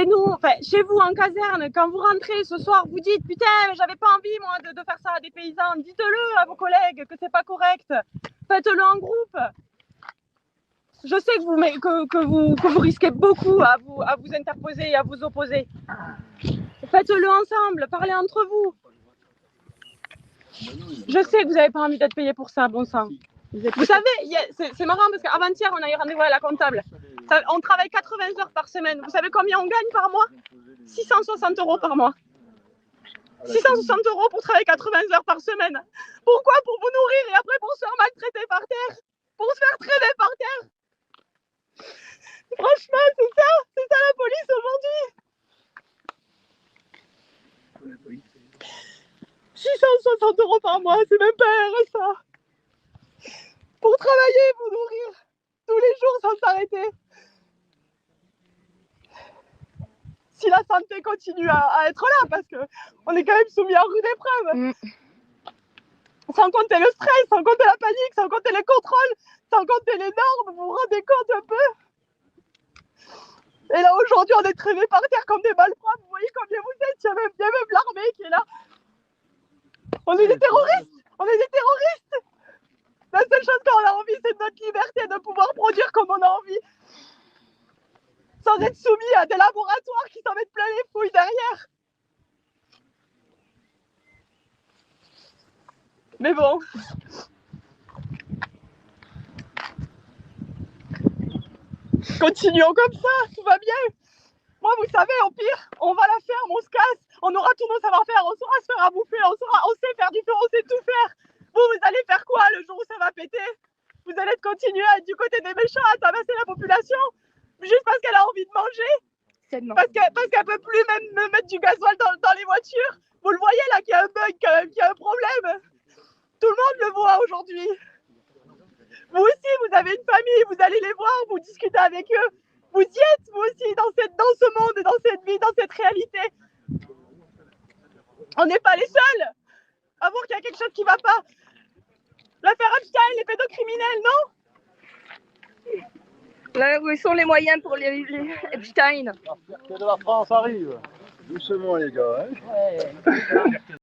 chez nous, enfin, chez vous en caserne, quand vous rentrez ce soir, vous dites putain, j'avais pas envie moi de faire ça à des paysans. Dites-le à vos collègues que c'est pas correct. Faites-le en groupe. Je sais que vous risquez beaucoup à vous interposer et à vous opposer. Faites-le ensemble, parlez entre vous. Je sais que vous n'avez pas envie d'être payé pour ça, bon sang. Vous savez, c'est marrant parce qu'avant-hier, on a eu rendez-vous à la comptable. On travaille 80 heures par semaine. Vous savez combien on gagne par mois? 660 € par mois. 660 € pour travailler 80 heures par semaine. Pourquoi? Pour vous nourrir et après pour se faire maltraiter par terre. Pour se faire traîner par terre. Franchement, c'est ça la police aujourd'hui. 660 € par mois, c'est même pas un RSA. Pour travailler, vous nourrir tous les jours sans s'arrêter. Si la santé continue à être là, parce qu'on est quand même soumis à rude épreuve. Sans compter le stress, sans compter la panique, sans compter les contrôles, sans compter les normes, vous vous rendez compte un peu? Et là aujourd'hui on est traînés par terre comme des malfrats, vous voyez combien vous êtes, il y a même l'armée qui est là. On est des terroristes, on est des terroristes. La seule chose qu'on a envie c'est de notre liberté, de pouvoir produire comme on a envie. Sans être soumis à des laboratoires qui s'en mettent plein les fouilles derrière. Mais bon. Continuons comme ça, tout va bien. Moi, vous savez, au pire, on va à la ferme, on se casse, on aura tous nos savoir-faire, on saura se faire à bouffer, on sait faire du feu, on sait tout faire. Vous allez faire quoi le jour où ça va péter? Vous allez continuer à être du côté des méchants, à tabasser la population, juste parce qu'elle a envie de manger? Parce qu'elle peut plus même mettre du gasoil dans les voitures. Vous le voyez là qu'il y a un bug quand même, qu'il y a un problème. Tout le monde le voit aujourd'hui. Vous aussi, vous avez une famille, vous allez les voir, vous discutez avec eux. Vous y êtes, vous aussi, dans ce monde, dans cette vie, dans cette réalité. On n'est pas les seuls à voir qu'il y a quelque chose qui ne va pas. L'affaire Epstein, les pédocriminels, non? Là, où sont les moyens pour les Epstein? La fierté de la France arrive. Doucement les gars. Hein. Ouais.